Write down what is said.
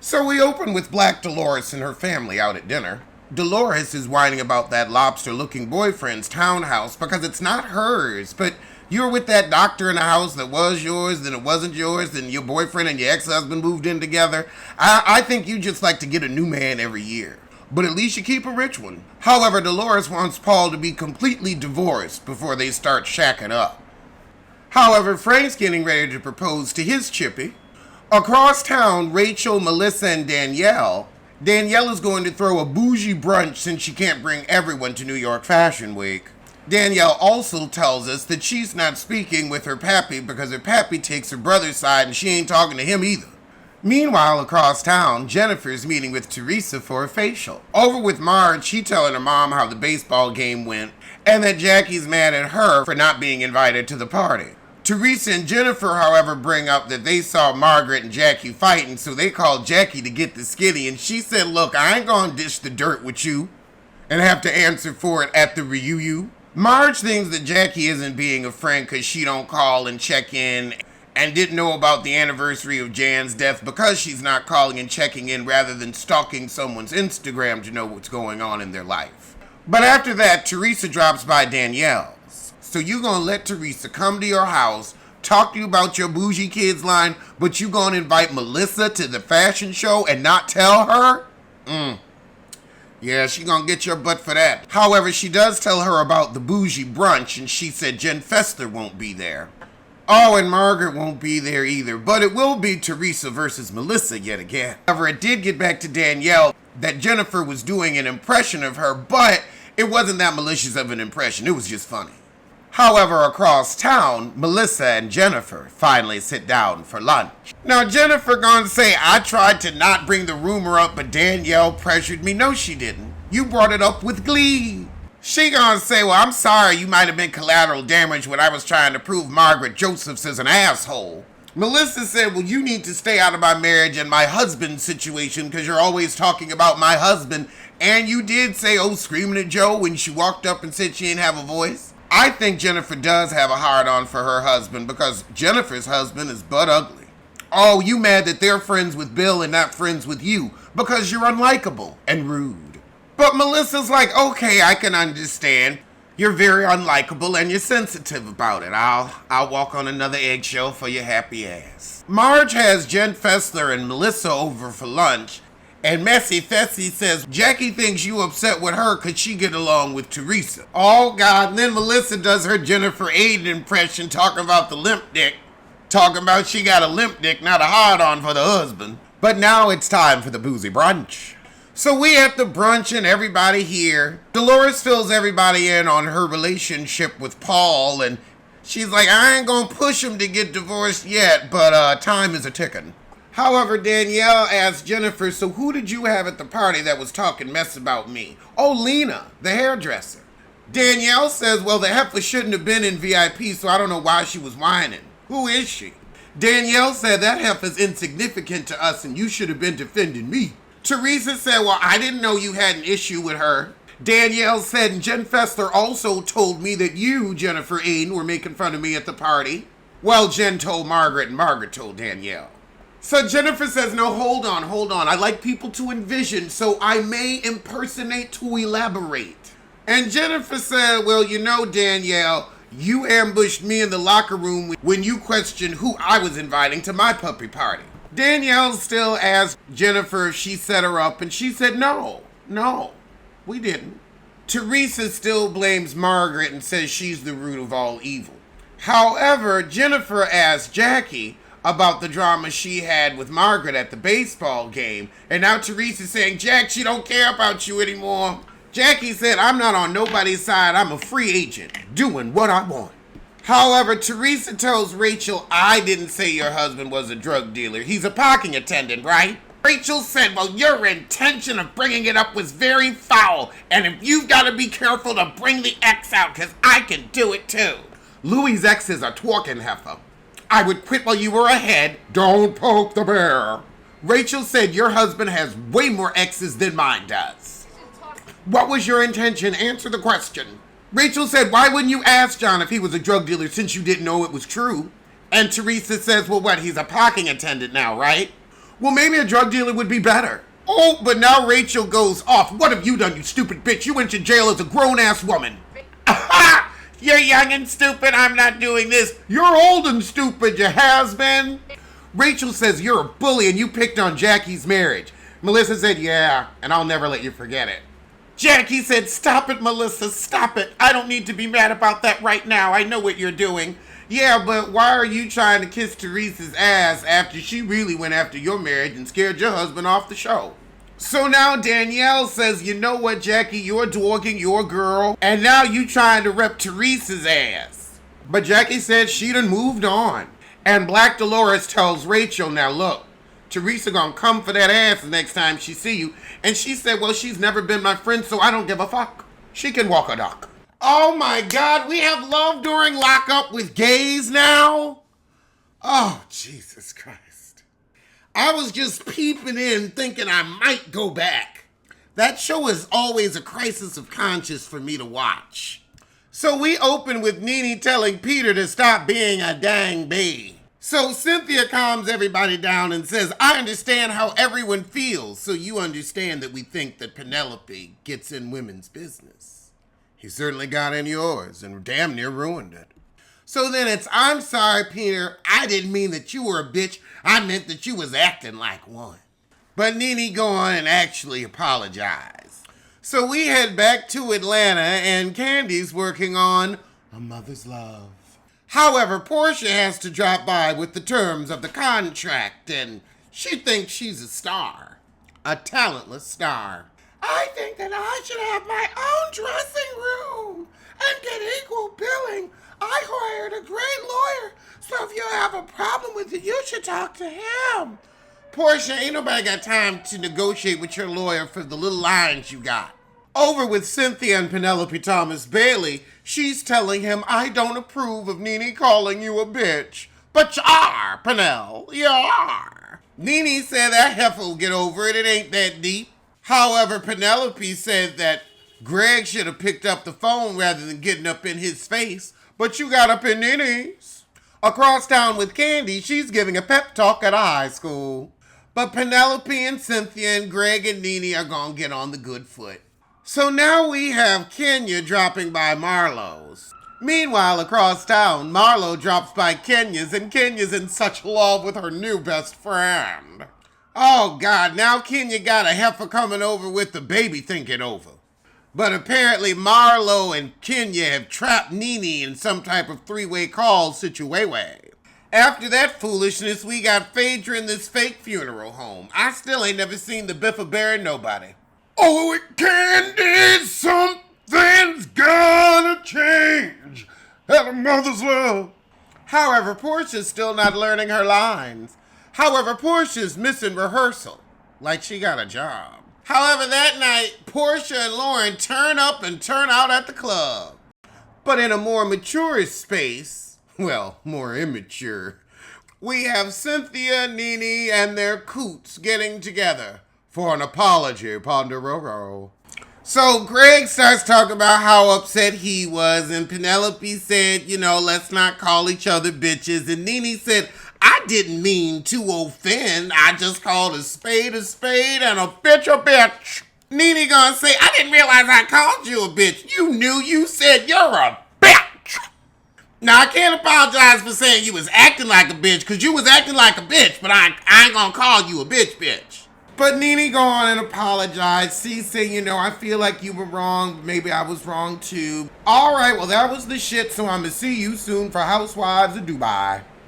So we open with Black Dolores and her family out at dinner. Dolores is whining about that lobster-looking boyfriend's townhouse because it's not hers, but you're with that doctor in the house that was yours, then it wasn't yours, then your boyfriend and your ex-husband moved in together. I think you just like to get a new man every year. But at least you keep a rich one. However, Dolores wants Paul to be completely divorced before they start shacking up. However, Frank's getting ready to propose to his chippy. Across town, Rachel, Melissa, and Danielle is going to throw a bougie brunch since she can't bring everyone to New York Fashion Week. Danielle also tells us that she's not speaking with her pappy because her pappy takes her brother's side and she ain't talking to him either. Meanwhile, across town, Jennifer's meeting with Teresa for a facial. Over with Marge, she telling her mom how the baseball game went and that Jackie's mad at her for not being invited to the party. Teresa and Jennifer, however, bring up that they saw Margaret and Jackie fighting, so they called Jackie to get the skitty, and she said, look, I ain't gonna dish the dirt with you and have to answer for it at the reunion. Marge thinks that Jackie isn't being a friend because she don't call and check in and didn't know about the anniversary of Jan's death because she's not calling and checking in rather than stalking someone's Instagram to know what's going on in their life. But after that, Teresa drops by Danielle's. So you gonna let Teresa come to your house, talk to you about your bougie kids line, but you gonna invite Melissa to the fashion show and not tell her? Yeah, she gonna get your butt for that. However, she does tell her about the bougie brunch, and she said Jen Fester won't be there. Oh, and Margaret won't be there either, but it will be Teresa versus Melissa yet again. However, it did get back to Danielle that Jennifer was doing an impression of her, but it wasn't that malicious of an impression, it was just funny. However, across town, Melissa and Jennifer finally sit down for lunch. Now, Jennifer gonna say, I tried to not bring the rumor up, but Danielle pressured me. No, she didn't. You brought it up with glee. She gonna say, well, I'm sorry you might have been collateral damage when I was trying to prove Margaret Josephs is an asshole. Melissa said, well, you need to stay out of my marriage and my husband situation because you're always talking about my husband. And you did say, oh, screaming at Joe when she walked up and said she didn't have a voice. I think Jennifer does have a hard-on for her husband because Jennifer's husband is butt ugly. Oh, you mad that they're friends with Bill and not friends with you because you're unlikable and rude. But Melissa's like, okay, I can understand. You're very unlikable and you're sensitive about it. I'll walk on another eggshell for your happy ass. Marge has Jen Fessler and Melissa over for lunch. And Messy Fessy says, Jackie thinks you upset with her because she get along with Teresa. Oh, God. And then Melissa does her Jennifer Aiden impression talking about the limp dick. Talking about she got a limp dick, not a hard-on for the husband. But now it's time for the boozy brunch. So we at the brunch and everybody here. Dolores fills everybody in on her relationship with Paul. And she's like, I ain't gonna push him to get divorced yet, but time is a-ticking. However, Danielle asked Jennifer, so who did you have at the party that was talking mess about me? Oh, Lena, the hairdresser. Danielle says, well, the heifer shouldn't have been in VIP, so I don't know why she was whining. Who is she? Danielle said, that heifer's insignificant to us and you should have been defending me. Teresa said, well, I didn't know you had an issue with her. Danielle said, and Jen Fessler also told me that you, Jennifer Aiden, were making fun of me at the party. Well, Jen told Margaret and Margaret told Danielle. So Jennifer says, no, hold on. I like people to envision, so I may impersonate to elaborate. And Jennifer said, well, you know, Danielle, you ambushed me in the locker room when you questioned who I was inviting to my puppy party. Danielle still asked Jennifer if she set her up, and she said, no, we didn't. Teresa still blames Margaret and says she's the root of all evil. However, Jennifer asked Jackie about the drama she had with Margaret at the baseball game. And now Teresa's saying, Jack, she don't care about you anymore. Jackie said, I'm not on nobody's side. I'm a free agent, doing what I want. However, Teresa tells Rachel, I didn't say your husband was a drug dealer. He's a parking attendant, right? Rachel said, well, your intention of bringing it up was very foul. And if you've got to be careful to bring the X out, because I can do it too. Louis' ex is a twerking heifer. I would quit while you were ahead. Don't poke the bear. Rachel said your husband has way more exes than mine does. What was your intention? Answer the question. Rachel said, why wouldn't you ask John if he was a drug dealer since you didn't know it was true? And Teresa says, well, what, he's a parking attendant now, right? Well, maybe a drug dealer would be better. Oh, but now Rachel goes off. What have you done, you stupid bitch? You went to jail as a grown-ass woman. You're young and stupid. I'm not doing this. You're old and stupid, you has-been. Rachel says you're a bully and you picked on Jackie's marriage. Melissa said, yeah, and I'll never let you forget it. Jackie said, stop it, Melissa, stop it. I don't need to be mad about that right now. I know what you're doing. Yeah, but why are you trying to kiss Teresa's ass after she really went after your marriage and scared your husband off the show? So now Danielle says, you know what, Jackie, you're dogging your girl, and now you trying to rep Teresa's ass. But Jackie said she done moved on. And Black Dolores tells Rachel, now look, Teresa gonna come for that ass the next time she see you. And she said, well, she's never been my friend, so I don't give a fuck. She can walk a duck. Oh my God, we have love during lockup with gays now? Oh, Jesus Christ. I was just peeping in thinking I might go back. That show is always a crisis of conscience for me to watch. So we open with Nene telling Peter to stop being a dang bae. So Cynthia calms everybody down and says, I understand how everyone feels, so you understand that we think that Penelope gets in women's business. He certainly got in yours and damn near ruined it. So then it's, I'm sorry, Peter, I didn't mean that you were a bitch. I meant that you was acting like one. But Nene go on and actually apologize. So we head back to Atlanta and Candy's working on A Mother's Love. However, Portia has to drop by with the terms of the contract and she thinks she's a star. A talentless star. I think that I should have my own dressing room and get equal billing. I hired a great lawyer, so if you have a problem with it, you should talk to him. Portia, ain't nobody got time to negotiate with your lawyer for the little lines you got. Over with Cynthia and Penelope Thomas Bailey, she's telling him, I don't approve of Nene calling you a bitch. But you are, Penel, you are. Nene said that heifer will get over it, it ain't that deep. However, Penelope said that Greg should have picked up the phone rather than getting up in his face. But you got up in Nene's. Across town with Candy, she's giving a pep talk at a high school. But Penelope and Cynthia and Greg and Nene are gonna get on the good foot. So now we have Kenya dropping by Marlowe's. Meanwhile, across town, Marlowe drops by Kenya's and Kenya's in such love with her new best friend. Oh God, now Kenya got a heifer coming over with the baby thinking over. But apparently Marlowe and Kenya have trapped Nene in some type of three-way call situation. After that foolishness, we got Phaedra in this fake funeral home. I still ain't never seen the Biffa bury nobody. Oh, Candy, something's gotta change at A Mother's Love. However, Portia's still not learning her lines. However, Portia's missing rehearsal, like she got a job. However, that night, Portia and Lauren turn up and turn out at the club. But in a more mature space, well, more immature, we have Cynthia, Nene, and their coots getting together for an apology, Ponderosa. So Greg starts talking about how upset he was, and Penelope said, you know, let's not call each other bitches. And Nene said, I didn't mean to offend. I just called a spade and a bitch a bitch. Nene gonna say, I didn't realize I called you a bitch. You knew you said you're a bitch. Now, I can't apologize for saying you was acting like a bitch, because you was acting like a bitch, but I ain't gonna call you a bitch. But Nene go on and apologize. She said, you know, I feel like you were wrong. But maybe I was wrong too. All right, well, that was the shit. So I'm going to see you soon for Housewives of Dubai.